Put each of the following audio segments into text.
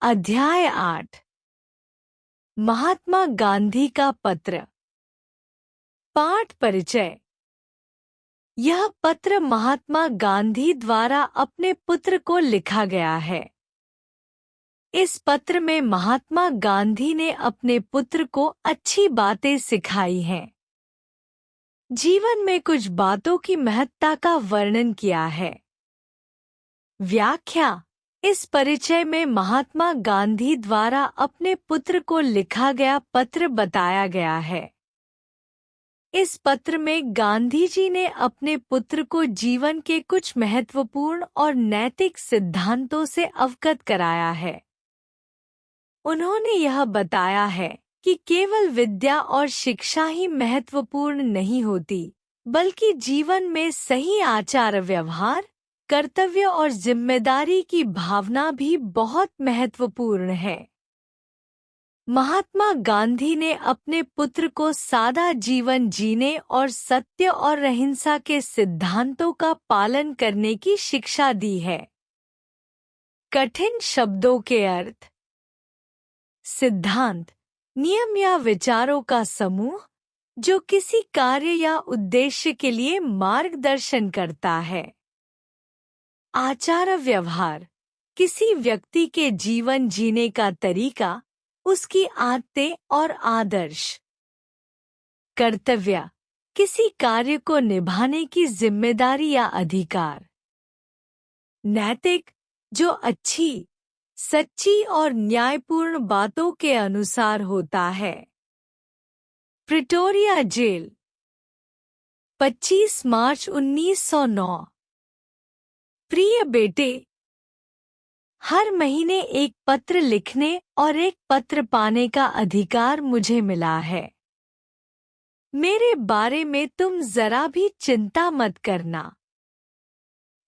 अध्याय 8 महात्मा गांधी का पत्र। पाठ परिचय। यह पत्र महात्मा गांधी द्वारा अपने पुत्र को लिखा गया है। इस पत्र में महात्मा गांधी ने अपने पुत्र को अच्छी बातें सिखाई हैं। जीवन में कुछ बातों की महत्ता का वर्णन किया है। व्याख्या। इस परिचय में महात्मा गांधी द्वारा अपने पुत्र को लिखा गया पत्र बताया गया है। इस पत्र में गांधी जी ने अपने पुत्र को जीवन के कुछ महत्वपूर्ण और नैतिक सिद्धांतों से अवगत कराया है। उन्होंने यह बताया है कि केवल विद्या और शिक्षा ही महत्वपूर्ण नहीं होती, बल्कि जीवन में सही आचार व्यवहार, कर्तव्य और जिम्मेदारी की भावना भी बहुत महत्वपूर्ण है। महात्मा गांधी ने अपने पुत्र को सादा जीवन जीने और सत्य और अहिंसा के सिद्धांतों का पालन करने की शिक्षा दी है। कठिन शब्दों के अर्थ। सिद्धांत, नियम या विचारों का समूह जो किसी कार्य या उद्देश्य के लिए मार्गदर्शन करता है। आचार व्यवहार, किसी व्यक्ति के जीवन जीने का तरीका, उसकी आदतें और आदर्श। कर्तव्य, किसी कार्य को निभाने की जिम्मेदारी या अधिकार। नैतिक, जो अच्छी, सच्ची और न्यायपूर्ण बातों के अनुसार होता है। प्रिटोरिया जेल, 25 मार्च 1909। प्रिय बेटे, हर महीने एक पत्र लिखने और एक पत्र पाने का अधिकार मुझे मिला है। मेरे बारे में तुम जरा भी चिंता मत करना।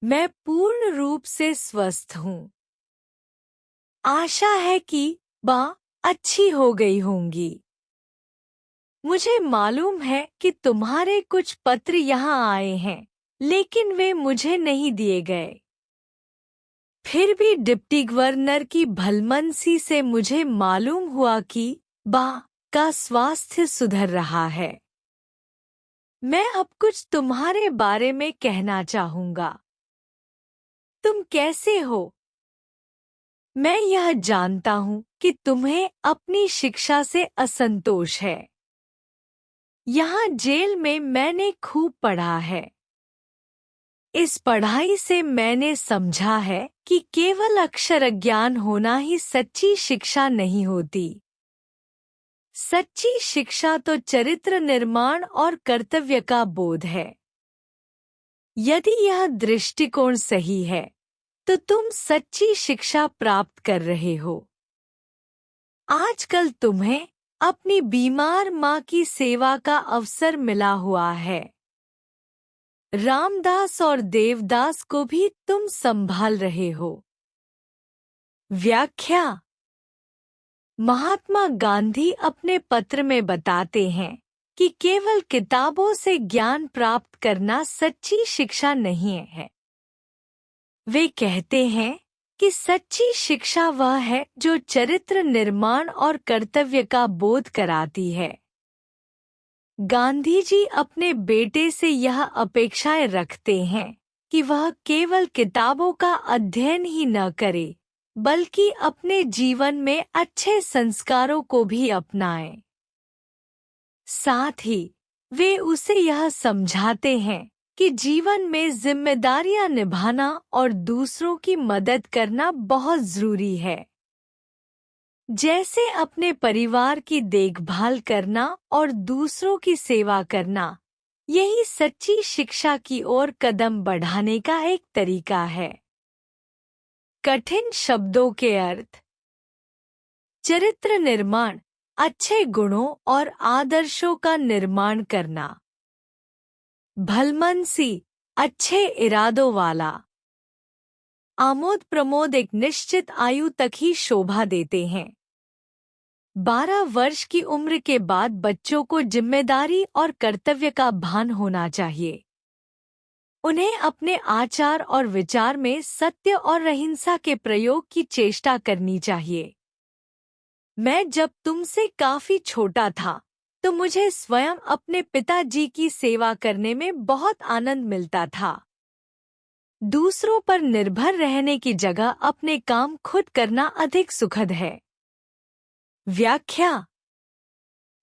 मैं पूर्ण रूप से स्वस्थ हूँ। आशा है कि बा अच्छी हो गई होंगी। मुझे मालूम है कि तुम्हारे कुछ पत्र यहाँ आए हैं, लेकिन वे मुझे नहीं दिए गए। फिर भी डिप्टी गवर्नर की भलमनसी से मुझे मालूम हुआ कि बा का स्वास्थ्य सुधर रहा है। मैं अब कुछ तुम्हारे बारे में कहना चाहूँगा। तुम कैसे हो? मैं यह जानता हूँ कि तुम्हें अपनी शिक्षा से असंतोष है। यहाँ जेल में मैंने खूब पढ़ा है। इस पढ़ाई से मैंने समझा है कि केवल अक्षर ज्ञान होना ही सच्ची शिक्षा नहीं होती। सच्ची शिक्षा तो चरित्र निर्माण और कर्तव्य का बोध है। यदि यह दृष्टिकोण सही है, तो तुम सच्ची शिक्षा प्राप्त कर रहे हो। आजकल तुम्हें अपनी बीमार माँ की सेवा का अवसर मिला हुआ है। रामदास और देवदास को भी तुम संभाल रहे हो। व्याख्या। महात्मा गांधी अपने पत्र में बताते हैं कि केवल किताबों से ज्ञान प्राप्त करना सच्ची शिक्षा नहीं है। वे कहते हैं कि सच्ची शिक्षा वह है जो चरित्र निर्माण और कर्तव्य का बोध कराती है। गांधी जी अपने बेटे से यह अपेक्षाएं रखते हैं कि वह केवल किताबों का अध्ययन ही न करे, बल्कि अपने जीवन में अच्छे संस्कारों को भी अपनाए। साथ ही वे उसे यह समझाते हैं कि जीवन में जिम्मेदारियां निभाना और दूसरों की मदद करना बहुत जरूरी है। जैसे अपने परिवार की देखभाल करना और दूसरों की सेवा करना, यही सच्ची शिक्षा की ओर कदम बढ़ाने का एक तरीका है। कठिन शब्दों के अर्थ। चरित्र निर्माण, अच्छे गुणों और आदर्शों का निर्माण करना। भलमनसी, अच्छे इरादों वाला। आमोद प्रमोद एक निश्चित आयु तक ही शोभा देते हैं। 12 वर्ष की उम्र के बाद बच्चों को जिम्मेदारी और कर्तव्य का भान होना चाहिए। उन्हें अपने आचार और विचार में सत्य और अहिंसा के प्रयोग की चेष्टा करनी चाहिए। मैं जब तुमसे काफी छोटा था तो मुझे स्वयं अपने पिताजी की सेवा करने में बहुत आनंद मिलता था। दूसरों पर निर्भर रहने की जगह अपने काम खुद करना अधिक सुखद है। व्याख्या।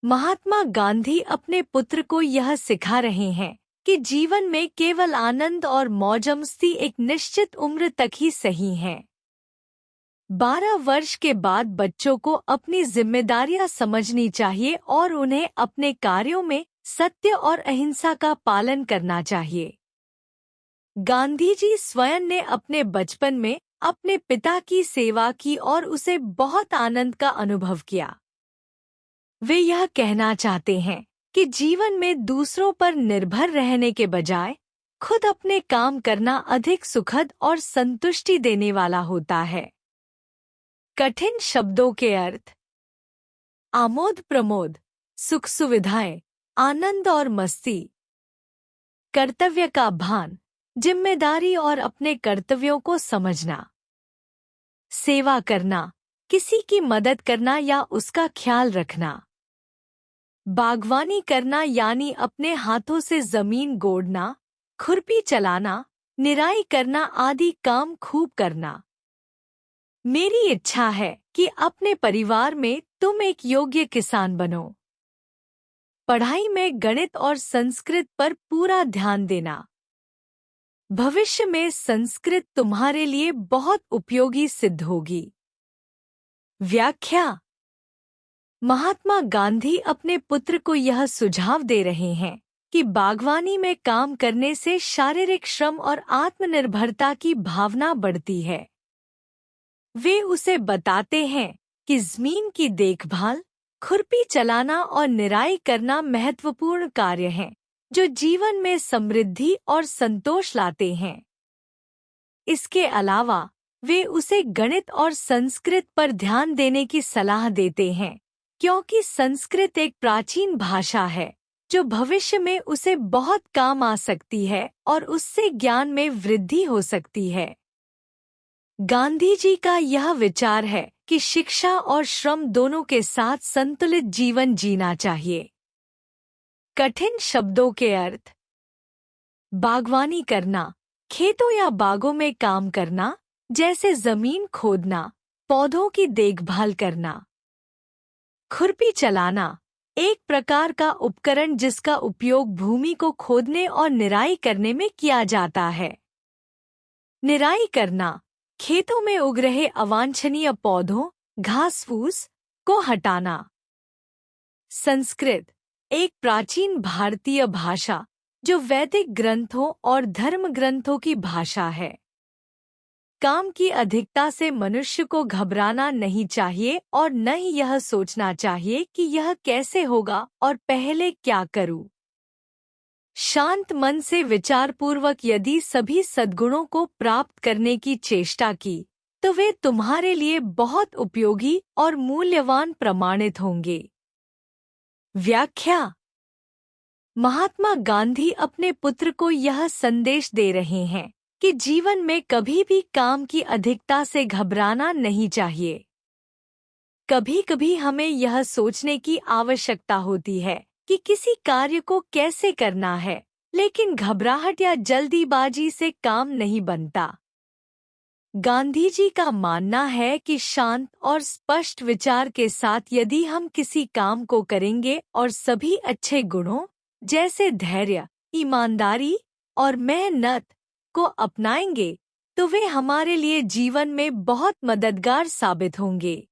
महात्मा गांधी अपने पुत्र को यह सिखा रहे हैं कि जीवन में केवल आनंद और मौज-मस्ती एक निश्चित उम्र तक ही सही है। 12 वर्ष के बाद बच्चों को अपनी जिम्मेदारियां समझनी चाहिए और उन्हें अपने कार्यों में सत्य और अहिंसा का पालन करना चाहिए। गांधी जी स्वयं ने अपने बचपन में अपने पिता की सेवा की और उसे बहुत आनंद का अनुभव किया। वे यह कहना चाहते हैं कि जीवन में दूसरों पर निर्भर रहने के बजाय खुद अपने काम करना अधिक सुखद और संतुष्टि देने वाला होता है। कठिन शब्दों के अर्थ। आमोद प्रमोद, सुख सुविधाएं, आनंद और मस्ती। कर्तव्य का भान, जिम्मेदारी और अपने कर्तव्यों को समझना। सेवा करना, किसी की मदद करना या उसका ख्याल रखना। बागवानी करना यानी अपने हाथों से जमीन गोड़ना, खुरपी चलाना, निराई करना आदि काम खूब करना। मेरी इच्छा है कि अपने परिवार में तुम एक योग्य किसान बनो। पढ़ाई में गणित और संस्कृत पर पूरा ध्यान देना। भविष्य में संस्कृत तुम्हारे लिए बहुत उपयोगी सिद्ध होगी। व्याख्या। महात्मा गांधी अपने पुत्र को यह सुझाव दे रहे हैं कि बागवानी में काम करने से शारीरिक श्रम और आत्मनिर्भरता की भावना बढ़ती है। वे उसे बताते हैं कि जमीन की देखभाल, खुरपी चलाना और निराई करना महत्वपूर्ण कार्य हैं, जो जीवन में समृद्धि और संतोष लाते हैं। इसके अलावा वे उसे गणित और संस्कृत पर ध्यान देने की सलाह देते हैं, क्योंकि संस्कृत एक प्राचीन भाषा है जो भविष्य में उसे बहुत काम आ सकती है और उससे ज्ञान में वृद्धि हो सकती है। गांधी जी का यह विचार है कि शिक्षा और श्रम दोनों के साथ संतुलित जीवन जीना चाहिए। कठिन शब्दों के अर्थ। बागवानी करना, खेतों या बागों में काम करना, जैसे जमीन खोदना, पौधों की देखभाल करना। खुरपी चलाना, एक प्रकार का उपकरण जिसका उपयोग भूमि को खोदने और निराई करने में किया जाता है। निराई करना, खेतों में उग रहे अवांछनीय पौधों, घास फूस को हटाना। संस्कृत, एक प्राचीन भारतीय भाषा जो वैदिक ग्रंथों और धर्म ग्रंथों की भाषा है। काम की अधिकता से मनुष्य को घबराना नहीं चाहिए और न ही यह सोचना चाहिए कि यह कैसे होगा और पहले क्या करूं। शांत मन से विचारपूर्वक यदि सभी सद्गुणों को प्राप्त करने की चेष्टा की तो वे तुम्हारे लिए बहुत उपयोगी और मूल्यवान प्रमाणित होंगे। व्याख्या। महात्मा गांधी अपने पुत्र को यह संदेश दे रहे हैं कि जीवन में कभी भी काम की अधिकता से घबराना नहीं चाहिए। कभी-कभी हमें यह सोचने की आवश्यकता होती है कि किसी कार्य को कैसे करना है, लेकिन घबराहट या जल्दीबाजी से काम नहीं बनता। गांधी जी का मानना है कि शांत और स्पष्ट विचार के साथ यदि हम किसी काम को करेंगे और सभी अच्छे गुणों जैसे धैर्य, ईमानदारी और मेहनत को अपनाएंगे तो वे हमारे लिए जीवन में बहुत मददगार साबित होंगे।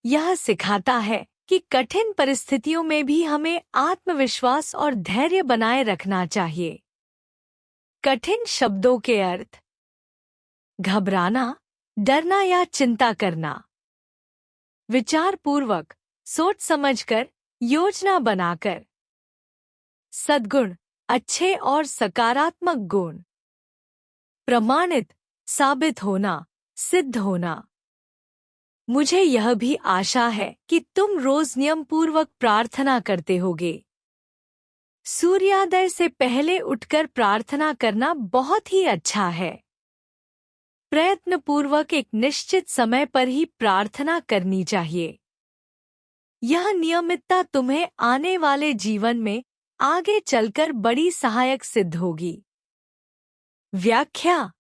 यह सिखाता है कि कठिन परिस्थितियों में भी हमें आत्मविश्वास और धैर्य बनाए रखना चाहिए। कठिन शब्दों के अर्थ। घबराना, डरना या चिंता करना। विचारपूर्वक, सोच समझकर, योजना बनाकर। सद्गुण, अच्छे और सकारात्मक गुण। प्रमाणित, साबित होना, सिद्ध होना। मुझे यह भी आशा है कि तुम रोज नियमपूर्वक प्रार्थना करते होगे। सूर्योदय से पहले उठकर प्रार्थना करना बहुत ही अच्छा है। प्रयत्नपूर्वक एक निश्चित समय पर ही प्रार्थना करनी चाहिए। यह नियमितता तुम्हें आने वाले जीवन में आगे चलकर बड़ी सहायक सिद्ध होगी। व्याख्या।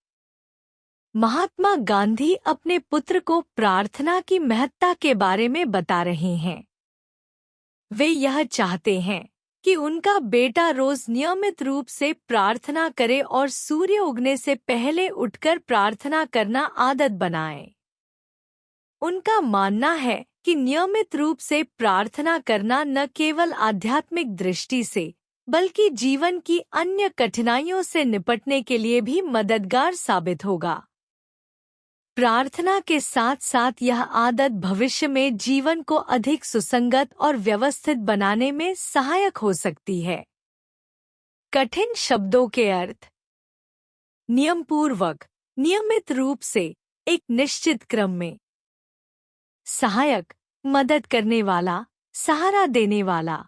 महात्मा गांधी अपने पुत्र को प्रार्थना की महत्ता के बारे में बता रहे हैं। वे यह चाहते हैं कि उनका बेटा रोज नियमित रूप से प्रार्थना करे और सूर्य उगने से पहले उठकर प्रार्थना करना आदत बनाए। उनका मानना है कि नियमित रूप से प्रार्थना करना न केवल आध्यात्मिक दृष्टि से बल्कि जीवन की अन्य कठिनाइयों से निपटने के लिए भी मददगार साबित होगा। प्रार्थना के साथ साथ यह आदत भविष्य में जीवन को अधिक सुसंगत और व्यवस्थित बनाने में सहायक हो सकती है। कठिन शब्दों के अर्थ। नियमपूर्वक, नियमित रूप से, एक निश्चित क्रम में। सहायक, मदद करने वाला, सहारा देने वाला।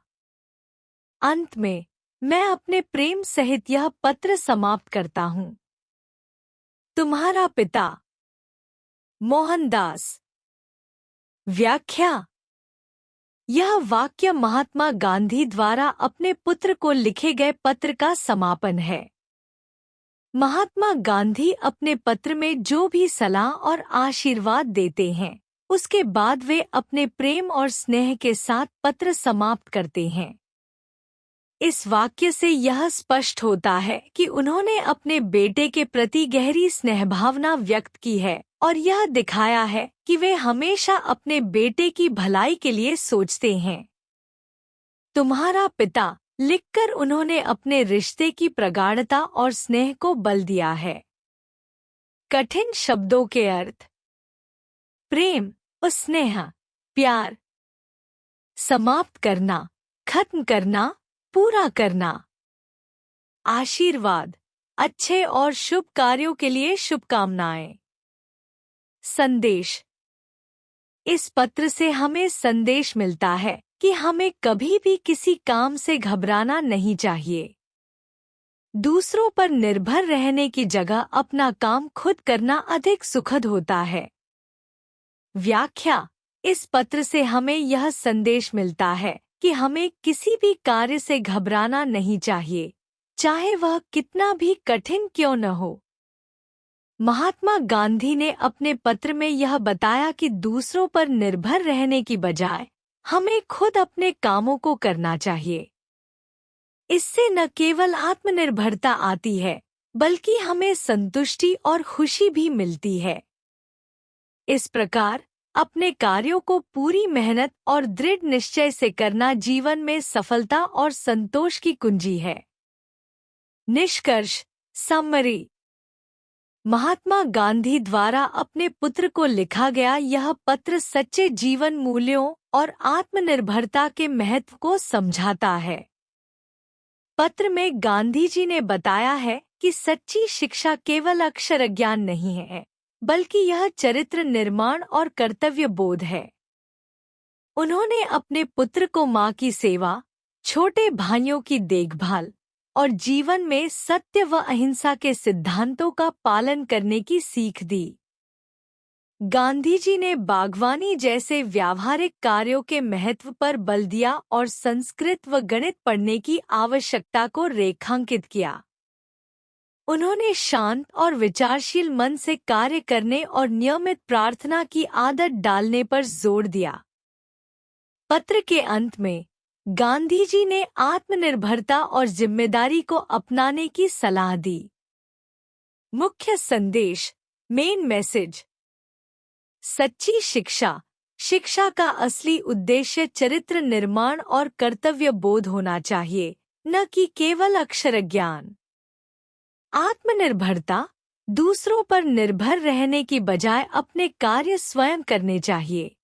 अंत में मैं अपने प्रेम सहित यह पत्र समाप्त करता हूँ। तुम्हारा पिता, मोहनदास। व्याख्या। यह वाक्य महात्मा गांधी द्वारा अपने पुत्र को लिखे गए पत्र का समापन है। महात्मा गांधी अपने पत्र में जो भी सलाह और आशीर्वाद देते हैं, उसके बाद वे अपने प्रेम और स्नेह के साथ पत्र समाप्त करते हैं। इस वाक्य से यह स्पष्ट होता है कि उन्होंने अपने बेटे के प्रति गहरी स्नेह भावना व्यक्त की है और यह दिखाया है कि वे हमेशा अपने बेटे की भलाई के लिए सोचते हैं। तुम्हारा पिता लिखकर उन्होंने अपने रिश्ते की प्रगाढ़ता और स्नेह को बल दिया है। कठिन शब्दों के अर्थ। प्रेम, स्नेह, प्यार। समाप्त करना, खत्म करना, पूरा करना। आशीर्वाद, अच्छे और शुभ कार्यों के लिए शुभकामनाएं। संदेश। इस पत्र से हमें संदेश मिलता है कि हमें कभी भी किसी काम से घबराना नहीं चाहिए। दूसरों पर निर्भर रहने की जगह अपना काम खुद करना अधिक सुखद होता है। व्याख्या। इस पत्र से हमें यह संदेश मिलता है कि हमें किसी भी कार्य से घबराना नहीं चाहिए, चाहे वह कितना भी कठिन क्यों न हो। महात्मा गांधी ने अपने पत्र में यह बताया कि दूसरों पर निर्भर रहने की बजाय हमें खुद अपने कामों को करना चाहिए। इससे न केवल आत्मनिर्भरता आती है, बल्कि हमें संतुष्टि और खुशी भी मिलती है। इस प्रकार अपने कार्यों को पूरी मेहनत और दृढ़ निश्चय से करना जीवन में सफलता और संतोष की कुंजी है। निष्कर्ष, समरी। महात्मा गांधी द्वारा अपने पुत्र को लिखा गया यह पत्र सच्चे जीवन मूल्यों और आत्मनिर्भरता के महत्व को समझाता है। पत्र में गांधी जी ने बताया है कि सच्ची शिक्षा केवल अक्षर ज्ञान नहीं है, बल्कि यह चरित्र निर्माण और कर्तव्य बोध है। उन्होंने अपने पुत्र को माँ की सेवा, छोटे भाइयों की देखभाल और जीवन में सत्य व अहिंसा के सिद्धांतों का पालन करने की सीख दी। गांधी जी ने बागवानी जैसे व्यावहारिक कार्यों के महत्व पर बल दिया और संस्कृत व गणित पढ़ने की आवश्यकता को रेखांकित किया। उन्होंने शांत और विचारशील मन से कार्य करने और नियमित प्रार्थना की आदत डालने पर जोर दिया। पत्र के अंत में गांधी जी ने आत्मनिर्भरता और जिम्मेदारी को अपनाने की सलाह दी। मुख्य संदेश, मेन मैसेज। सच्ची शिक्षा। शिक्षा का असली उद्देश्य चरित्र निर्माण और कर्तव्य बोध होना चाहिए, न कि केवल अक्षर ज्ञान। आत्मनिर्भरता। दूसरों पर निर्भर रहने की बजाय अपने कार्य स्वयं करने चाहिए।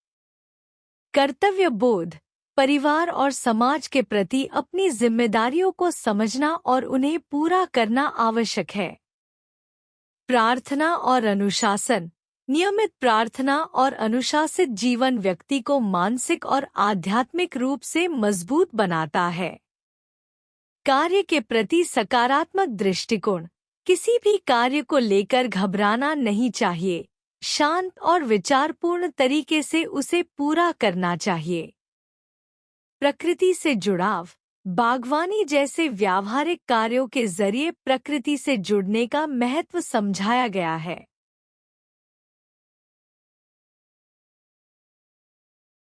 कर्तव्य बोध। परिवार और समाज के प्रति अपनी जिम्मेदारियों को समझना और उन्हें पूरा करना आवश्यक है। प्रार्थना और अनुशासन। नियमित प्रार्थना और अनुशासित जीवन व्यक्ति को मानसिक और आध्यात्मिक रूप से मजबूत बनाता है। कार्य के प्रति सकारात्मक दृष्टिकोण। किसी भी कार्य को लेकर घबराना नहीं चाहिए। शांत और विचारपूर्ण तरीके से उसे पूरा करना चाहिए। प्रकृति से जुड़ाव। बागवानी जैसे व्यावहारिक कार्यों के जरिए प्रकृति से जुड़ने का महत्व समझाया गया है।